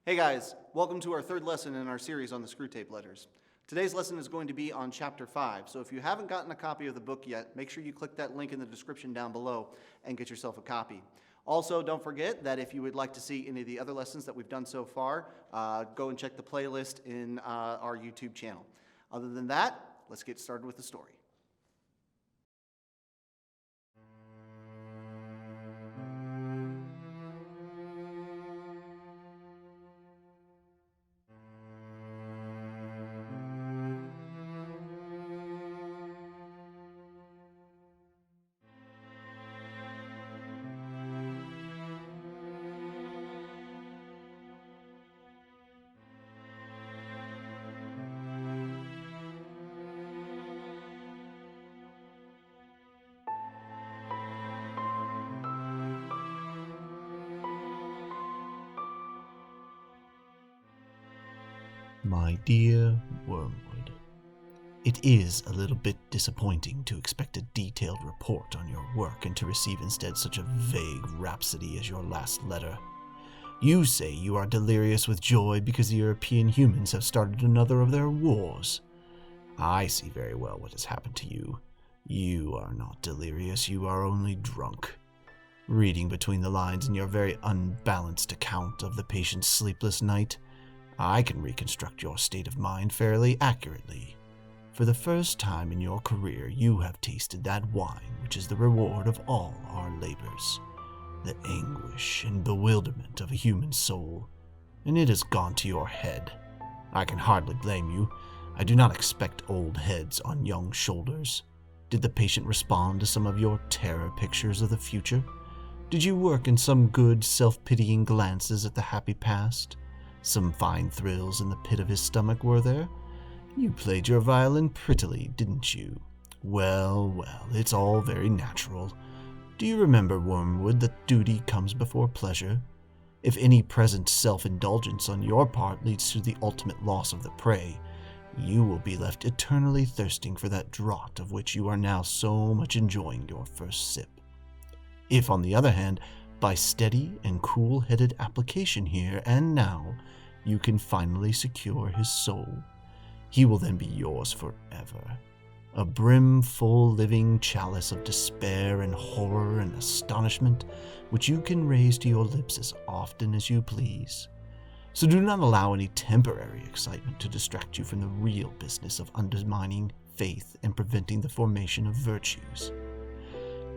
Hey guys, welcome to our third lesson in our series on the Screwtape Letters. Today's lesson is going to be on Chapter 5, so if you haven't gotten a copy of the book yet, make sure you click that link in the description down below and get yourself a copy. Also, don't forget that if you would like to see any of the other lessons that we've done so far, go and check the playlist in our YouTube channel. Other than that, let's get started with the story. My dear Wormwood, it is a little bit disappointing to expect a detailed report on your work and to receive instead such a vague rhapsody as your last letter. You say you are delirious with joy because the European humans have started another of their wars. I see very well what has happened to you. You are not delirious, you are only drunk. Reading between the lines in your very unbalanced account of the patient's sleepless night, I can reconstruct your state of mind fairly accurately. For the first time in your career, you have tasted that wine which is the reward of all our labors, the anguish and bewilderment of a human soul, and it has gone to your head. I can hardly blame you. I do not expect old heads on young shoulders. Did the patient respond to some of your terror pictures of the future? Did you work in some good, self-pitying glances at the happy past? Some fine thrills in the pit of his stomach, were there? You played your violin prettily, didn't you? Well, it's all very natural. Do you remember, Wormwood, that duty comes before pleasure? If any present self-indulgence on your part leads to the ultimate loss of the prey, you will be left eternally thirsting for that draught of which you are now so much enjoying your first sip. If, on the other hand, by steady and cool-headed application here and now, you can finally secure his soul, he will then be yours forever. A brimful living chalice of despair and horror and astonishment, which you can raise to your lips as often as you please. So do not allow any temporary excitement to distract you from the real business of undermining faith and preventing the formation of virtues.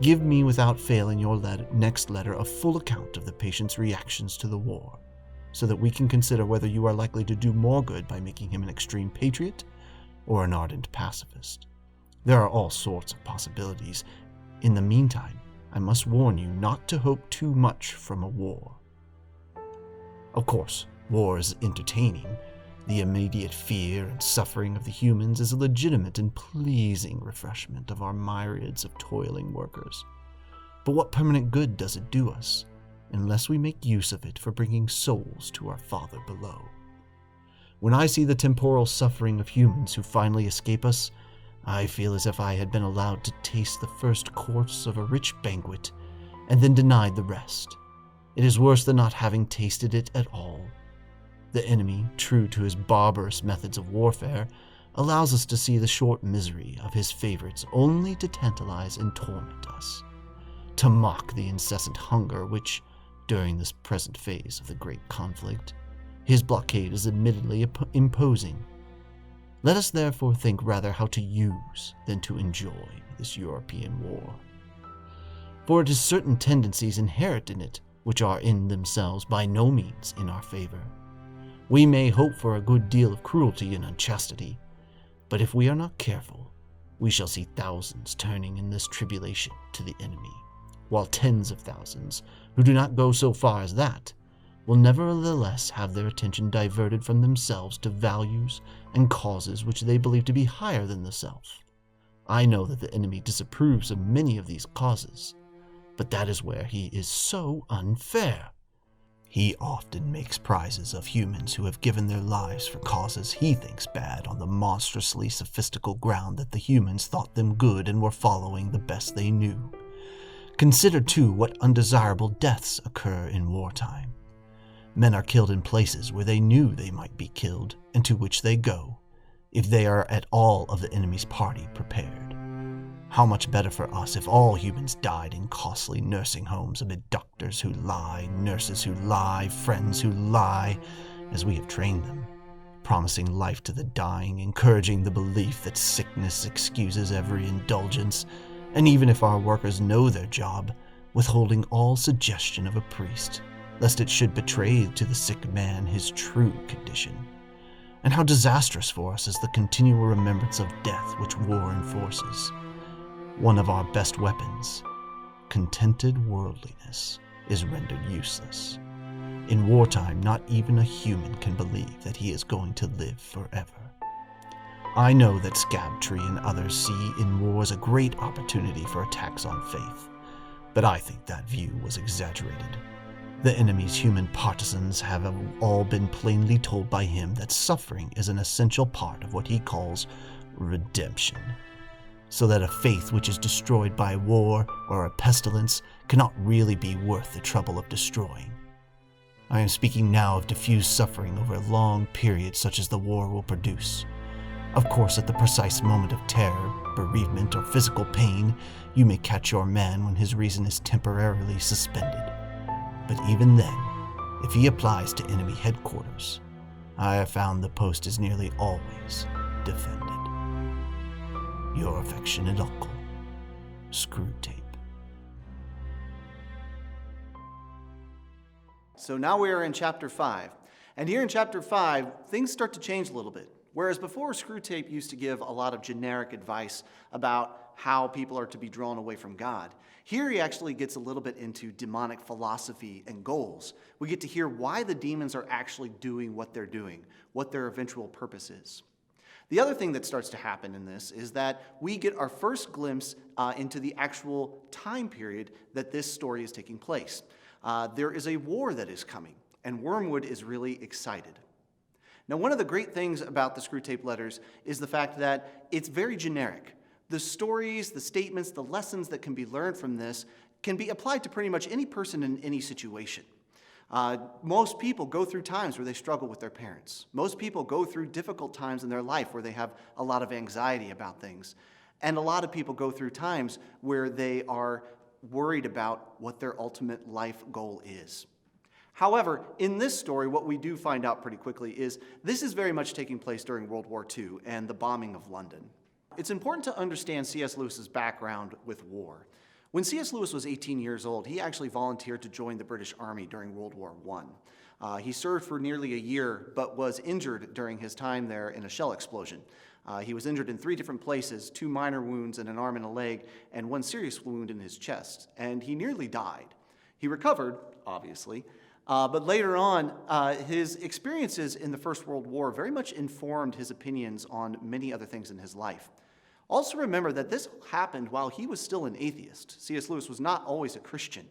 Give me without fail in your next letter a full account of the patient's reactions to the war, so that we can consider whether you are likely to do more good by making him an extreme patriot or an ardent pacifist. There are all sorts of possibilities. In the meantime, I must warn you not to hope too much from a war. Of course, war is entertaining. The immediate fear and suffering of the humans is a legitimate and pleasing refreshment of our myriads of toiling workers. But what permanent good does it do us, unless we make use of it for bringing souls to our Father below? When I see the temporal suffering of humans who finally escape us, I feel as if I had been allowed to taste the first course of a rich banquet and then denied the rest. It is worse than not having tasted it at all. The enemy, true to his barbarous methods of warfare, allows us to see the short misery of his favorites only to tantalize and torment us, to mock the incessant hunger which, during this present phase of the great conflict, his blockade is admittedly imposing. Let us therefore think rather how to use than to enjoy this European war. For it is certain tendencies inherent in it which are in themselves by no means in our favor. We may hope for a good deal of cruelty and unchastity, but if we are not careful, we shall see thousands turning in this tribulation to the enemy, while tens of thousands, who do not go so far as that, will nevertheless have their attention diverted from themselves to values and causes which they believe to be higher than the self. I know that the enemy disapproves of many of these causes, but that is where he is so unfair. He often makes prizes of humans who have given their lives for causes he thinks bad on the monstrously sophistical ground that the humans thought them good and were following the best they knew. Consider, too, what undesirable deaths occur in wartime. Men are killed in places where they knew they might be killed, and to which they go, if they are at all of the enemy's party prepared. How much better for us if all humans died in costly nursing homes amid doctors who lie, nurses who lie, friends who lie, as we have trained them, promising life to the dying, encouraging the belief that sickness excuses every indulgence, and even if our workers know their job, withholding all suggestion of a priest, lest it should betray to the sick man his true condition. And how disastrous for us is the continual remembrance of death which war enforces. One of our best weapons, contented worldliness, is rendered useless. In wartime, not even a human can believe that he is going to live forever. I know that Screwtape and others see in wars a great opportunity for attacks on faith, but I think that view was exaggerated. The enemy's human partisans have all been plainly told by him that suffering is an essential part of what he calls redemption, so that a faith which is destroyed by war or a pestilence cannot really be worth the trouble of destroying. I am speaking now of diffuse suffering over a long period such as the war will produce. Of course, at the precise moment of terror, bereavement, or physical pain, you may catch your man when his reason is temporarily suspended. But even then, if he applies to enemy headquarters, I have found the post is nearly always defended. Your affectionate uncle, Screwtape. So now we are in chapter 5. And here in chapter 5, things start to change a little bit. Whereas before, Screwtape used to give a lot of generic advice about how people are to be drawn away from God. Here he actually gets a little bit into demonic philosophy and goals. We get to hear why the demons are actually doing what they're doing, what their eventual purpose is. The other thing that starts to happen in this is that we get our first glimpse into the actual time period that this story is taking place. There is a war that is coming, and Wormwood is really excited. Now, one of the great things about the Screwtape Letters is the fact that it's very generic. The stories, the statements, the lessons that can be learned from this can be applied to pretty much any person in any situation. Most people go through times where they struggle with their parents. Most people go through difficult times in their life where they have a lot of anxiety about things. And a lot of people go through times where they are worried about what their ultimate life goal is. However, in this story, what we do find out pretty quickly is this is very much taking place during World War II and the bombing of London. It's important to understand C.S. Lewis's background with war. When C.S. Lewis was 18 years old, he actually volunteered to join the British Army during World War I. He served for nearly a year, but was injured during his time there in a shell explosion. He was injured in 3 different places, 2 minor wounds in an arm and a leg, and 1 serious wound in his chest, and he nearly died. He recovered, obviously, but later on, his experiences in the First World War very much informed his opinions on many other things in his life. Also remember that this happened while he was still an atheist. C.S. Lewis was not always a Christian.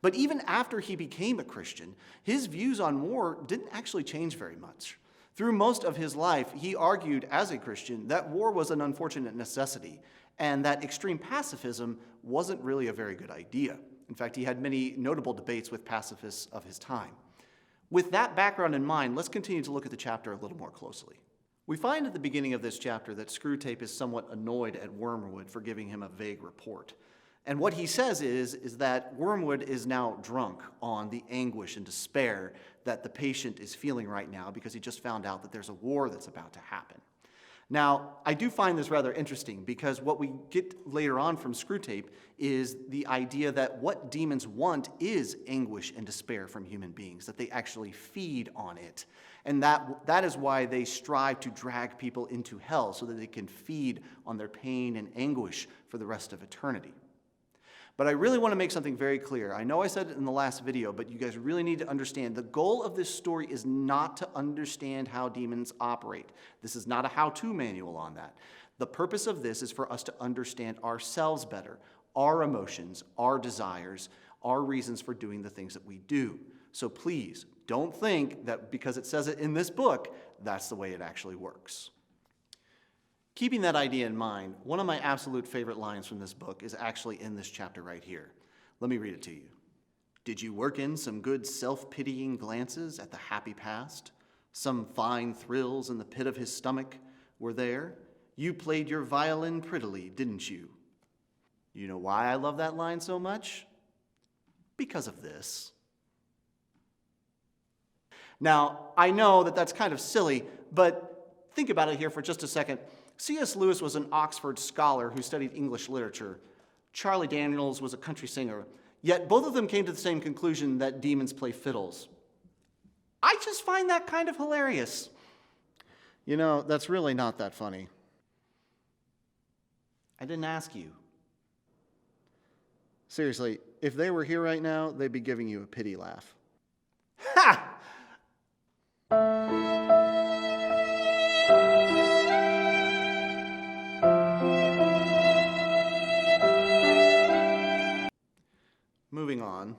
But even after he became a Christian, his views on war didn't actually change very much. Through most of his life, he argued as a Christian that war was an unfortunate necessity and that extreme pacifism wasn't really a very good idea. In fact, he had many notable debates with pacifists of his time. With that background in mind, let's continue to look at the chapter a little more closely. We find at the beginning of this chapter that Screwtape is somewhat annoyed at Wormwood for giving him a vague report. And what he says is that Wormwood is now drunk on the anguish and despair that the patient is feeling right now because he just found out that there's a war that's about to happen. Now, I do find this rather interesting because what we get later on from Screwtape is the idea that what demons want is anguish and despair from human beings, that they actually feed on it. And that is why they strive to drag people into hell so that they can feed on their pain and anguish for the rest of eternity. But I really want to make something very clear. I know I said it in the last video, but you guys really need to understand the goal of this story is not to understand how demons operate. This is not a how-to manual on that. The purpose of this is for us to understand ourselves better, our emotions, our desires, our reasons for doing the things that we do. So please, don't think that because it says it in this book, that's the way it actually works. Keeping that idea in mind, one of my absolute favorite lines from this book is actually in this chapter right here. Let me read it to you. Did you work in some good self-pitying glances at the happy past? Some fine thrills in the pit of his stomach were there? You played your violin prettily, didn't you? You know why I love that line so much? Because of this. Now, I know that that's kind of silly, but think about it here for just a second. C.S. Lewis was an Oxford scholar who studied English literature. Charlie Daniels was a country singer. Yet both of them came to the same conclusion that demons play fiddles. I just find that kind of hilarious. You know, that's really not that funny. I didn't ask you. Seriously, if they were here right now, they'd be giving you a pity laugh. Ha! Moving on.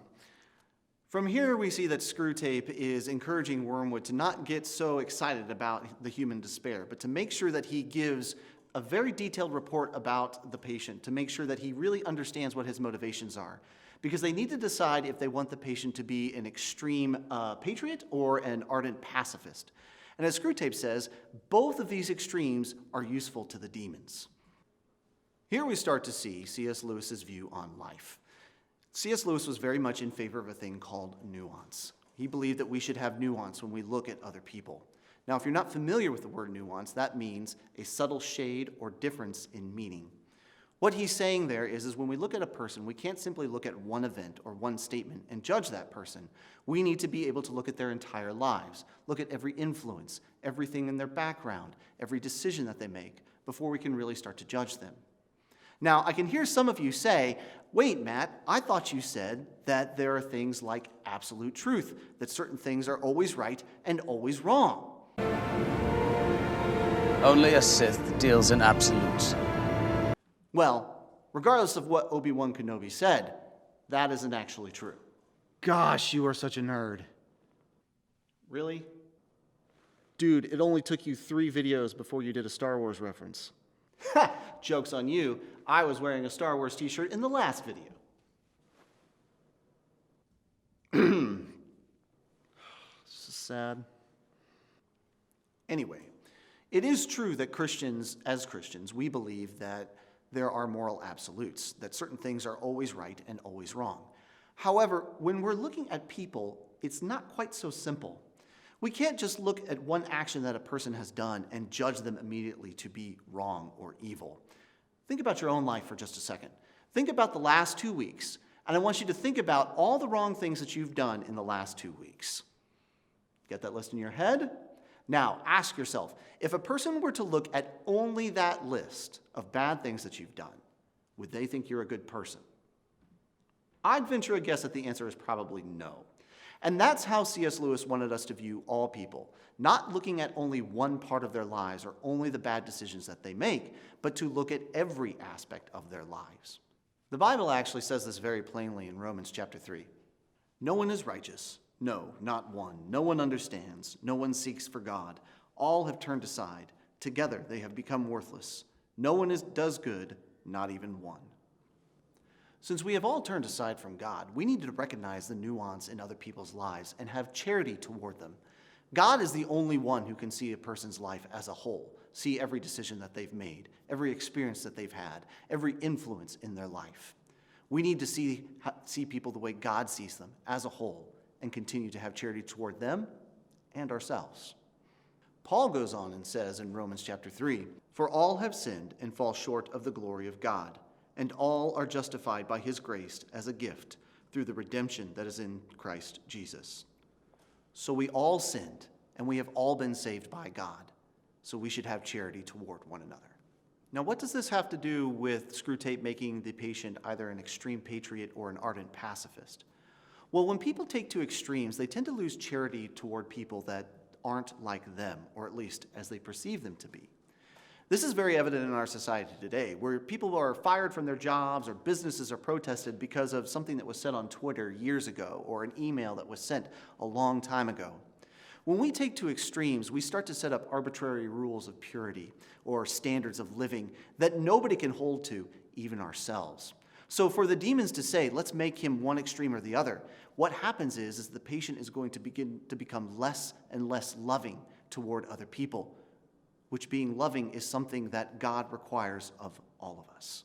From here, we see that Screwtape is encouraging Wormwood to not get so excited about the human despair, but to make sure that he gives a very detailed report about the patient, to make sure that he really understands what his motivations are. Because they need to decide if they want the patient to be an extreme patriot or an ardent pacifist. And as Screwtape says, both of these extremes are useful to the demons. Here we start to see C.S. Lewis's view on life. C.S. Lewis was very much in favor of a thing called nuance. He believed that we should have nuance when we look at other people. Now, if you're not familiar with the word nuance, that means a subtle shade or difference in meaning. What he's saying there is when we look at a person, we can't simply look at one event or one statement and judge that person. We need to be able to look at their entire lives, look at every influence, everything in their background, every decision that they make, before we can really start to judge them. Now, I can hear some of you say, wait, Matt, I thought you said that there are things like absolute truth, that certain things are always right and always wrong. Only a Sith deals in absolutes. Well, regardless of what Obi-Wan Kenobi said, that isn't actually true. Gosh, you are such a nerd. Really? Dude, it only took you 3 videos before you did a Star Wars reference. Ha! Joke's on you. I was wearing a Star Wars t-shirt in the last video. This is sad. Anyway, it is true that as Christians, we believe that there are moral absolutes, that certain things are always right and always wrong. However, when we're looking at people, it's not quite so simple. We can't just look at one action that a person has done and judge them immediately to be wrong or evil. Think about your own life for just a second. Think about the last 2 weeks, and I want you to think about all the wrong things that you've done in the last 2 weeks. Get that list in your head? Now, ask yourself, if a person were to look at only that list of bad things that you've done, would they think you're a good person? I'd venture a guess that the answer is probably no. And that's how C.S. Lewis wanted us to view all people, not looking at only one part of their lives or only the bad decisions that they make, but to look at every aspect of their lives. The Bible actually says this very plainly in Romans chapter 3. No one is righteous, no, not one. No one understands, no one seeks for God. All have turned aside. Together they have become worthless. No one does good, not even one. Since we have all turned aside from God, we need to recognize the nuance in other people's lives and have charity toward them. God is the only one who can see a person's life as a whole, see every decision that they've made, every experience that they've had, every influence in their life. We need to see people the way God sees them as a whole and continue to have charity toward them and ourselves. Paul goes on and says in Romans chapter 3, "For all have sinned and fall short of the glory of God, and all are justified by his grace as a gift through the redemption that is in Christ Jesus." So we all sinned, and we have all been saved by God. So we should have charity toward one another. Now, what does this have to do with Screwtape making the patient either an extreme patriot or an ardent pacifist? Well, when people take to extremes, they tend to lose charity toward people that aren't like them, or at least as they perceive them to be. This is very evident in our society today, where people are fired from their jobs or businesses are protested because of something that was said on Twitter years ago or an email that was sent a long time ago. When we take to extremes, we start to set up arbitrary rules of purity or standards of living that nobody can hold to, even ourselves. So for the demons to say, let's make him one extreme or the other, what happens is the patient is going to begin to become less and less loving toward other people, which being loving is something that God requires of all of us.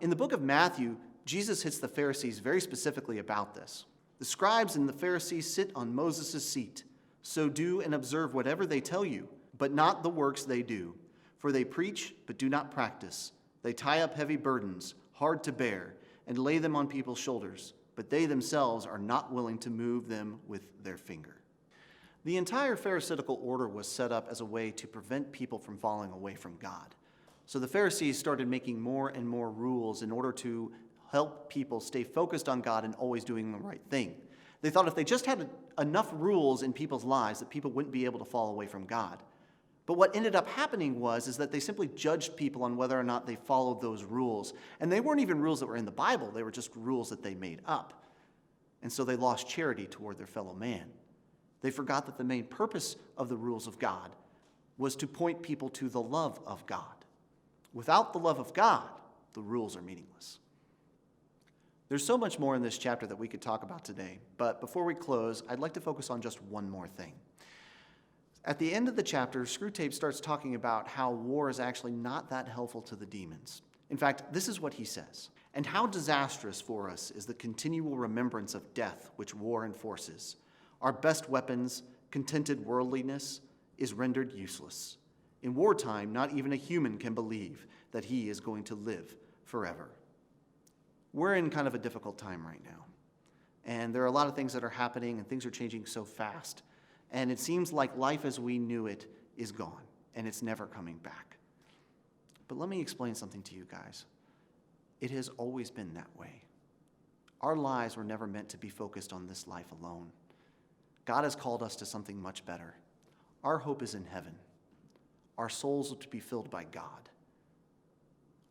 In the book of Matthew, Jesus hits the Pharisees very specifically about this. The scribes and the Pharisees sit on Moses' seat, so do and observe whatever they tell you, but not the works they do. For they preach, but do not practice. They tie up heavy burdens, hard to bear, and lay them on people's shoulders, but they themselves are not willing to move them with their finger. The entire Pharisaical order was set up as a way to prevent people from falling away from God. So the Pharisees started making more and more rules in order to help people stay focused on God and always doing the right thing. They thought if they just had enough rules in people's lives that people wouldn't be able to fall away from God. But what ended up happening was that they simply judged people on whether or not they followed those rules. And they weren't even rules that were in the Bible. They were just rules that they made up. And so they lost charity toward their fellow man. They forgot that the main purpose of the rules of God was to point people to the love of God. Without the love of God, the rules are meaningless. There's so much more in this chapter that we could talk about today. But before we close, I'd like to focus on just one more thing. At the end of the chapter, Screwtape starts talking about how war is actually not that helpful to the demons. In fact, this is what he says. And how disastrous for us is the continual remembrance of death which war enforces. Our best weapons, contented worldliness, is rendered useless. In wartime, not even a human can believe that he is going to live forever. We're in kind of a difficult time right now. And there are a lot of things that are happening and things are changing so fast. And it seems like life as we knew it is gone, and it's never coming back. But let me explain something to you guys. It has always been that way. Our lives were never meant to be focused on this life alone. God has called us to something much better. Our hope is in heaven. Our souls are to be filled by God.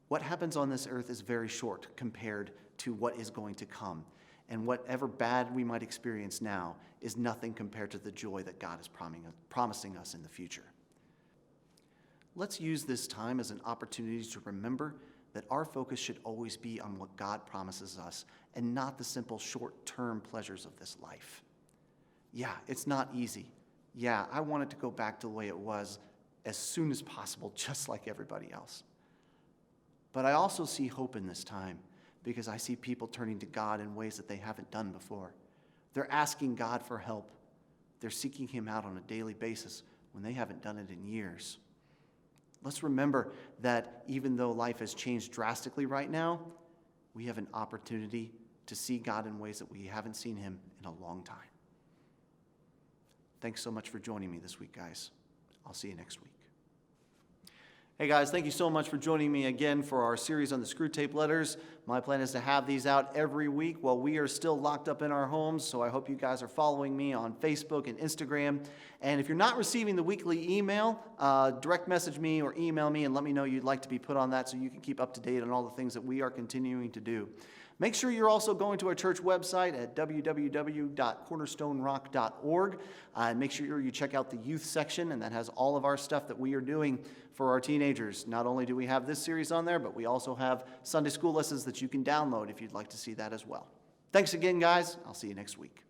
What happens on this earth is very short compared to what is going to come. And whatever bad we might experience now is nothing compared to the joy that God is promising us in the future. Let's use this time as an opportunity to remember that our focus should always be on what God promises us and not the simple short-term pleasures of this life. Yeah, it's not easy. Yeah, I want it to go back to the way it was as soon as possible, just like everybody else. But I also see hope in this time, because I see people turning to God in ways that they haven't done before. They're asking God for help. They're seeking him out on a daily basis when they haven't done it in years. Let's remember that even though life has changed drastically right now, we have an opportunity to see God in ways that we haven't seen him in a long time. Thanks so much for joining me this week, guys. I'll see you next week. Hey guys, thank you so much for joining me again for our series on the Screwtape Letters. My plan is to have these out every week while we are still locked up in our homes, so I hope you guys are following me on Facebook and Instagram. And if you're not receiving the weekly email, direct message me or email me and let me know you'd like to be put on that so you can keep up to date on all the things that we are continuing to do. Make sure you're also going to our church website at www.cornerstonerock.org. And make sure you check out the youth section, and that has all of our stuff that we are doing for our teenagers. Not only do we have this series on there, but we also have Sunday school lessons that you can download if you'd like to see that as well. Thanks again, guys. I'll see you next week.